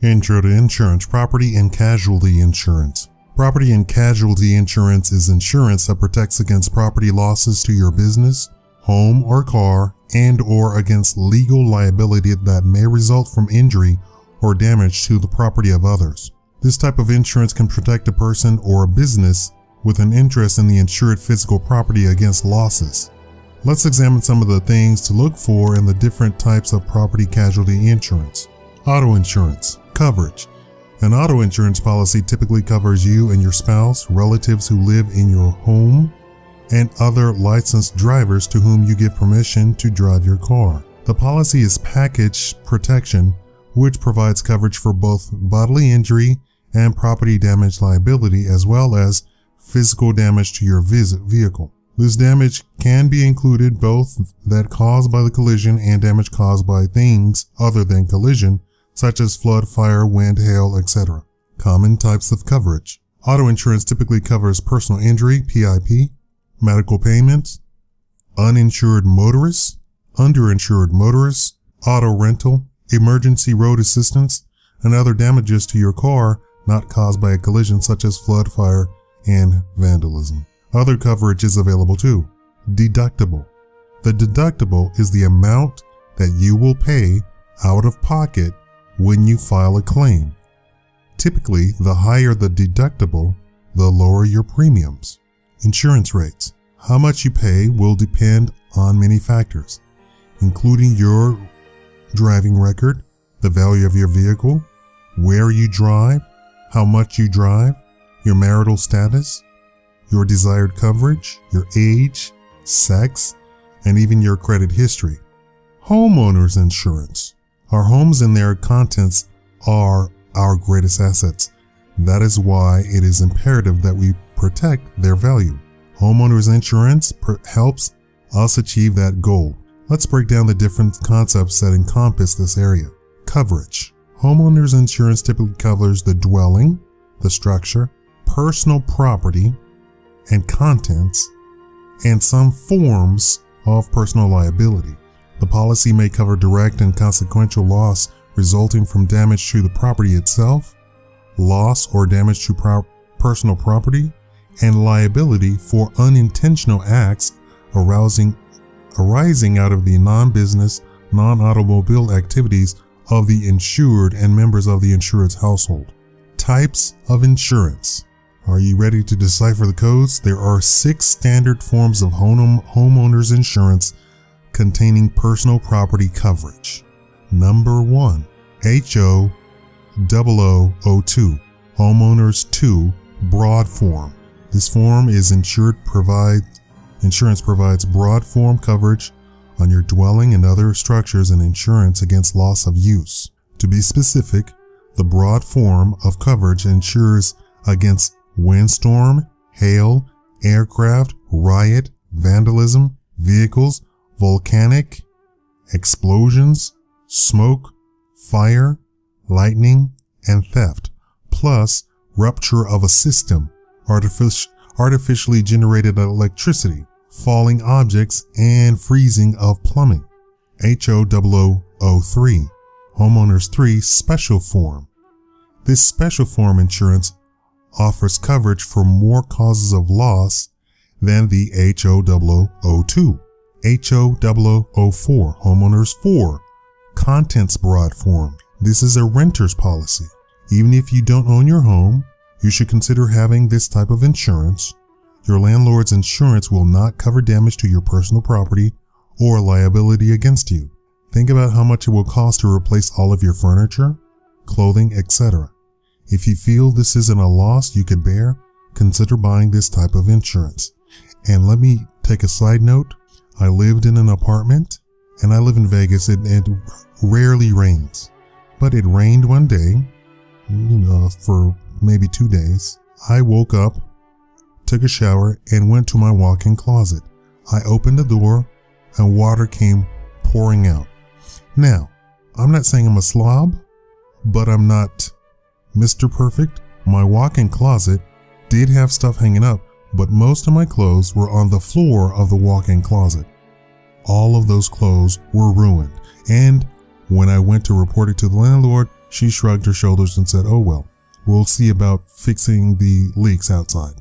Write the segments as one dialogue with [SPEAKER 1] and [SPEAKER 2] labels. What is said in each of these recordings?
[SPEAKER 1] Intro to Insurance, Property and Casualty Insurance. Property and Casualty Insurance is insurance that protects against property losses to your business, home or car, and/or against legal liability that may result from injury or damage to the property of others. This type of insurance can protect a person or a business with an interest in the insured physical property against losses. Let's examine some of the things to look for in the different types of property casualty insurance. Auto insurance. Coverage. An auto insurance policy typically covers you and your spouse, relatives who live in your home, and other licensed drivers to whom you give permission to drive your car. The policy is package protection, which provides coverage for both bodily injury and property damage liability, as well as physical damage to your vehicle. This damage can be included both that caused by the collision and damage caused by things other than collision, such as flood, fire, wind, hail, etc. Common types of coverage. Auto insurance typically covers personal injury, PIP, medical payments, uninsured motorists, underinsured motorists, auto rental, emergency road assistance, and other damages to your car not caused by a collision such as flood, fire, and vandalism. Other coverage is available too. Deductible. The deductible is the amount that you will pay out of pocket when you file a claim. Typically, the higher the deductible, the lower your premiums. Insurance rates. How much you pay will depend on many factors, including your driving record, the value of your vehicle, where you drive, how much you drive, your marital status, your desired coverage, your age, sex, and even your credit history. Homeowners insurance. Our homes and their contents are our greatest assets. That is why it is imperative that we protect their value. Homeowners insurance helps us achieve that goal. Let's break down the different concepts that encompass this area. Coverage. Homeowners insurance typically covers the dwelling, the structure, personal property, and contents, and some forms of personal liability. The policy may cover direct and consequential loss resulting from damage to the property itself, loss or damage to personal property, and liability for unintentional acts arising out of the non-business, non-automobile activities of the insured and members of the insured's household. Types of insurance. Are you ready to decipher the codes? There are 6 standard forms of homeowners insurance containing personal property coverage. Number 1, HO0002, Homeowners 2, Broad Form. This form is insurance provides broad form coverage on your dwelling and other structures and insurance against loss of use. To be specific, the broad form of coverage insures against windstorm, hail, aircraft, riot, vandalism, vehicles, volcanic explosions, smoke, fire, lightning, and theft, plus rupture of a system, artificially generated electricity, falling objects, and freezing of plumbing. HO0003, Homeowners 3 Special Form. This special form insurance offers coverage for more causes of loss than the HO0002. HO0004, Homeowners 4, Contents Broad Form. This is a renter's policy. Even if you don't own your home, you should consider having this type of insurance. Your landlord's insurance will not cover damage to your personal property or liability against you. Think about how much it will cost to replace all of your furniture, clothing, etc. If you feel this isn't a loss you could bear, consider buying this type of insurance. And let me take a side note. I lived in an apartment, and I live in Vegas. It rarely rains, but it rained one day, for maybe 2 days. I woke up, took a shower, and went to my walk-in closet. I opened the door, and water came pouring out. Now, I'm not saying I'm a slob, but I'm not Mr. Perfect. My walk-in closet did have stuff hanging up, but most of my clothes were on the floor of the walk-in closet. All of those clothes were ruined, and when I went to report it to the landlord, She shrugged her shoulders and said, "Oh well, we'll see about fixing the leaks outside."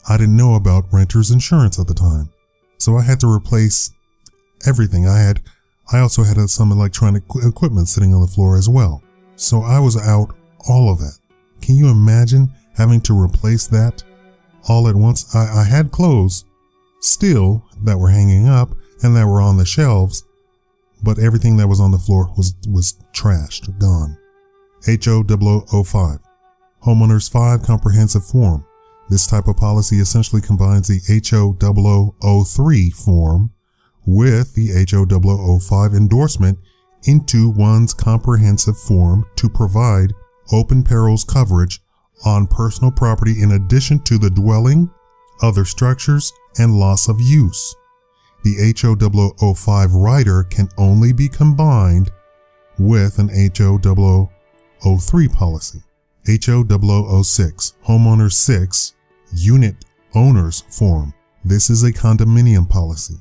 [SPEAKER 1] I didn't know about renter's insurance at the time, so I had to replace everything. I also had some electronic equipment sitting on the floor as well. So I was out all of that. Can you imagine having to replace that all at once? I had clothes still that were hanging up and that were on the shelves, but everything that was on the floor was trashed, gone. HO0005, Homeowners 5 Comprehensive Form. This type of policy essentially combines the HO0003 form with the HO0005 endorsement into one's comprehensive form to provide open perils coverage on personal property in addition to the dwelling, other structures, and loss of use. The HO0005 rider can only be combined with an HO0003 policy. HO0006, Homeowners 6 Unit Owners Form. This is a condominium policy.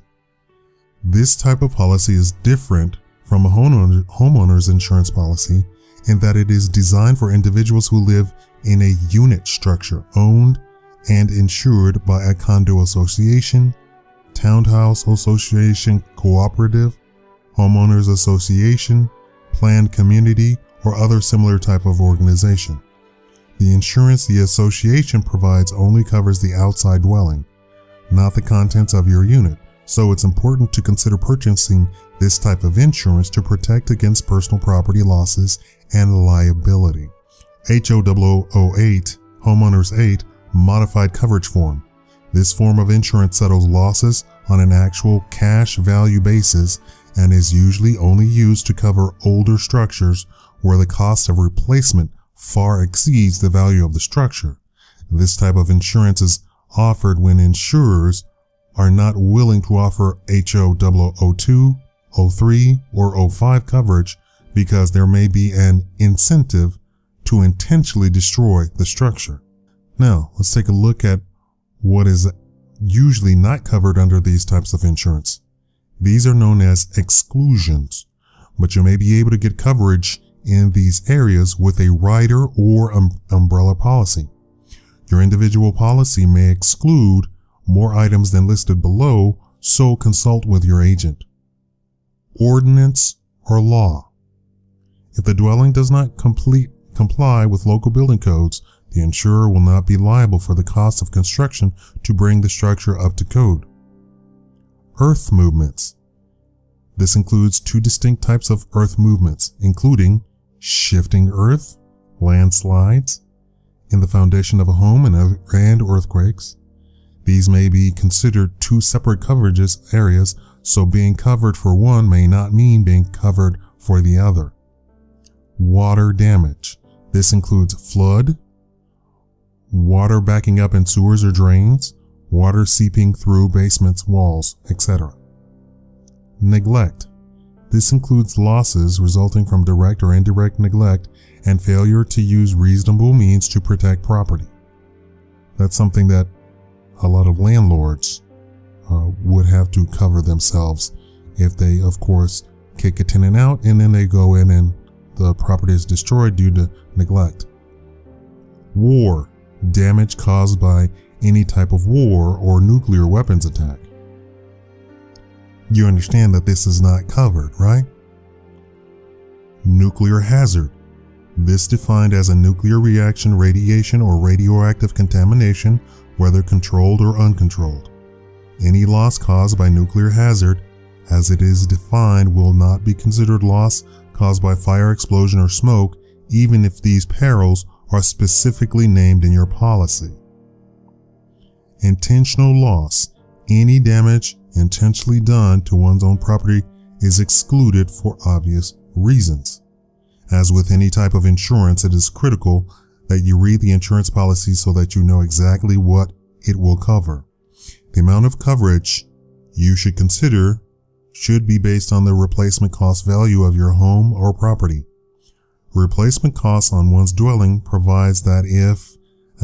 [SPEAKER 1] This type of policy is different from a homeowner's insurance policy in that it is designed for individuals who live in a unit structure owned and insured by a condo association, townhouse association, cooperative, homeowners association, planned community, or other similar type of organization. The insurance the association provides only covers the outside dwelling, not the contents of your unit. So it's important to consider purchasing this type of insurance to protect against personal property losses and liability. HO0008, Homeowners 8, Modified Coverage Form. This form of insurance settles losses on an actual cash value basis and is usually only used to cover older structures where the cost of replacement far exceeds the value of the structure. This type of insurance is offered when insurers are not willing to offer HO0002, 03, or 05 coverage because there may be an incentive to intentionally destroy the structure. Now, let's take a look at what is usually not covered under these types of insurance. These are known as exclusions, but you may be able to get coverage in these areas with a rider or umbrella policy. Your individual policy may exclude more items than listed below, so consult with your agent. Ordinance or law. If the dwelling does not comply with local building codes, the insurer will not be liable for the cost of construction to bring the structure up to code. Earth movements. This includes two distinct types of earth movements, including shifting earth, landslides, in the foundation of a home and earthquakes. These may be considered two separate coverages areas, so being covered for one may not mean being covered for the other. Water damage. This includes flood, water backing up in sewers or drains, water seeping through basements, walls, etc. Neglect. This includes losses resulting from direct or indirect neglect and failure to use reasonable means to protect property. That's something that a lot of landlords would have to cover themselves if they, of course, kick a tenant out and then they go in and the property is destroyed due to neglect. War. Damage caused by any type of war or nuclear weapons attack. You understand that this is not covered, right? Nuclear hazard. This defined as a nuclear reaction, radiation, or radioactive contamination, whether controlled or uncontrolled. Any loss caused by nuclear hazard, as it is defined, will not be considered loss caused by fire, explosion, or smoke, even if these perils are specifically named in your policy. Intentional loss. Any damage intentionally done to one's own property is excluded for obvious reasons. As with any type of insurance, it is critical that you read the insurance policy so that you know exactly what it will cover. The amount of coverage you should consider should be based on the replacement cost value of your home or property. Replacement costs on one's dwelling provides that if,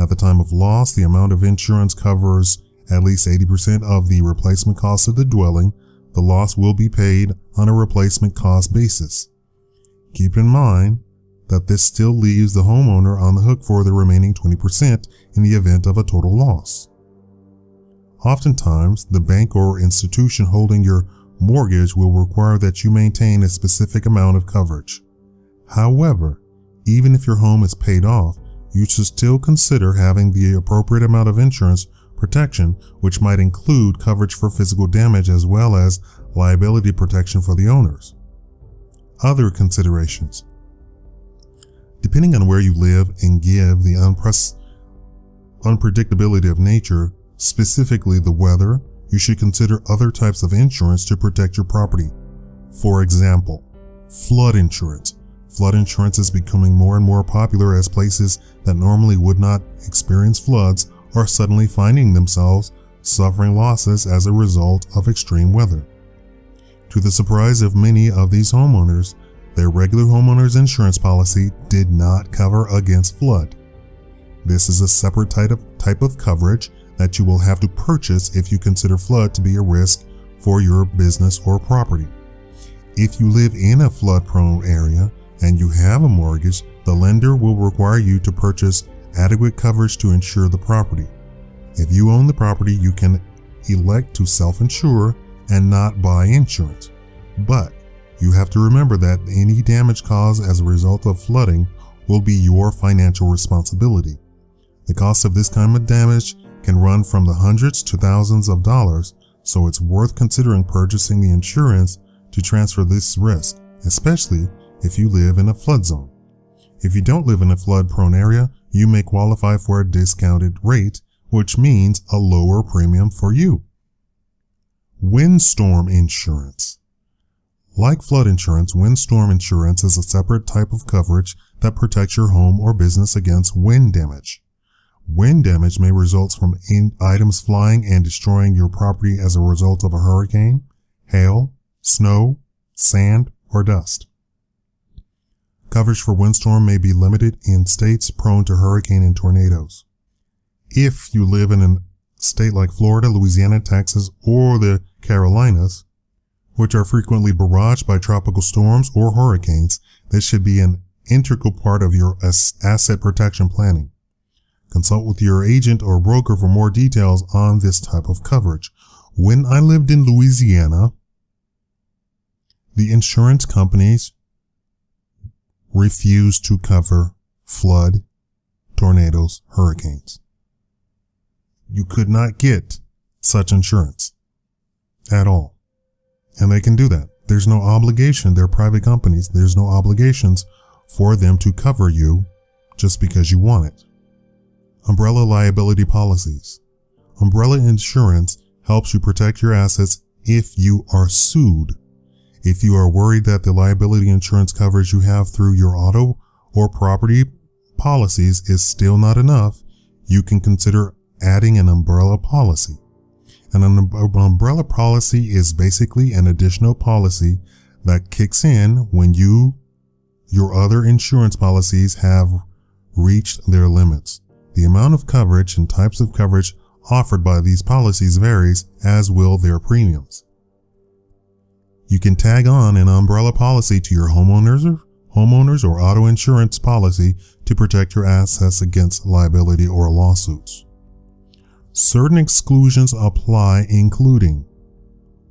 [SPEAKER 1] at the time of loss, the amount of insurance covers at least 80% of the replacement cost of the dwelling, the loss will be paid on a replacement cost basis. Keep in mind that this still leaves the homeowner on the hook for the remaining 20% in the event of a total loss. Oftentimes, the bank or institution holding your mortgage will require that you maintain a specific amount of coverage. However, even if your home is paid off, you should still consider having the appropriate amount of insurance protection, which might include coverage for physical damage as well as liability protection for the owners. Other considerations. Depending on where you live and give the unpredictability of nature, specifically the weather, you should consider other types of insurance to protect your property. For example, flood insurance. Flood insurance is becoming more and more popular as places that normally would not experience floods are suddenly finding themselves suffering losses as a result of extreme weather. To the surprise of many of these homeowners, their regular homeowners insurance policy did not cover against flood. This is a separate type of coverage that you will have to purchase if you consider flood to be a risk for your business or property. If you live in a flood-prone area and you have a mortgage, the lender will require you to purchase adequate coverage to insure the property. If you own the property, you can elect to self-insure and not buy insurance. But you have to remember that any damage caused as a result of flooding will be your financial responsibility. The cost of this kind of damage can run from the hundreds to thousands of dollars, so it's worth considering purchasing the insurance to transfer this risk, especially if you live in a flood zone. If you don't live in a flood-prone area, you may qualify for a discounted rate, which means a lower premium for you. Windstorm insurance. Like flood insurance, windstorm insurance is a separate type of coverage that protects your home or business against wind damage. Wind damage may result from items flying and destroying your property as a result of a hurricane, hail, snow, sand, or dust. Coverage for windstorm may be limited in states prone to hurricane and tornadoes. If you live in a state like Florida, Louisiana, Texas, or the Carolinas, which are frequently barraged by tropical storms or hurricanes, this should be an integral part of your asset protection planning. Consult with your agent or broker for more details on this type of coverage. When I lived in Louisiana, the insurance companies refused to cover flood, tornadoes, hurricanes. You could not get such insurance at all. And they can do that. There's no obligation. They're private companies. There's no obligations for them to cover you just because you want it. Umbrella liability policies. Umbrella insurance helps you protect your assets if you are sued. If you are worried that the liability insurance coverage you have through your auto or property policies is still not enough, you can consider adding an umbrella policy. An umbrella policy is basically an additional policy that kicks in when your other insurance policies have reached their limits. The amount of coverage and types of coverage offered by these policies varies, as will their premiums. You can tag on an umbrella policy to your homeowners or auto insurance policy to protect your assets against liability or lawsuits. Certain exclusions apply, including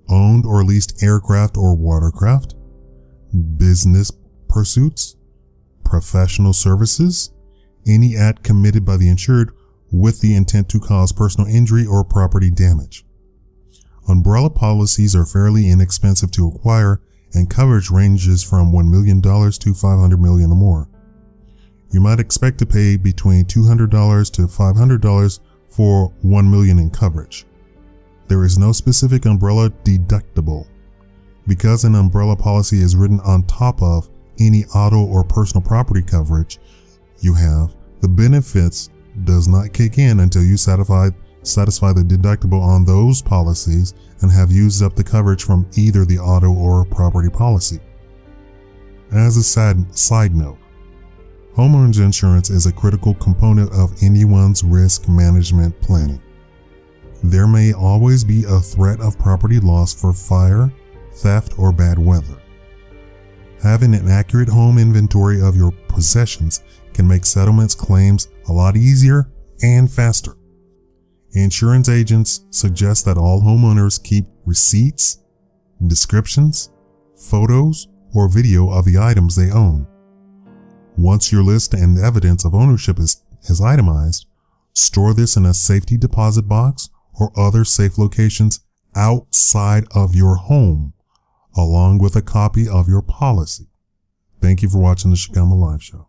[SPEAKER 1] owned or leased aircraft or watercraft, business pursuits, professional services, any act committed by the insured with the intent to cause personal injury or property damage. Umbrella policies are fairly inexpensive to acquire, and coverage ranges from $1 million to $500 million or more. You might expect to pay between $200 to $500 for $1 million in coverage. There is no specific umbrella deductible. Because an umbrella policy is written on top of any auto or personal property coverage you have, the benefits does not kick in until you satisfy the deductible on those policies and have used up the coverage from either the auto or property policy. As a side note, homeowners insurance is a critical component of anyone's risk management planning. There may always be a threat of property loss for fire, theft, or bad weather. Having an accurate home inventory of your possessions can make settlements claims a lot easier and faster. Insurance agents suggest that all homeowners keep receipts, descriptions, photos, or video of the items they own. Once your list and evidence of ownership is itemized, store this in a safety deposit box or other safe locations outside of your home, along with a copy of your policy. Thank you for watching the Shakaama Live Show.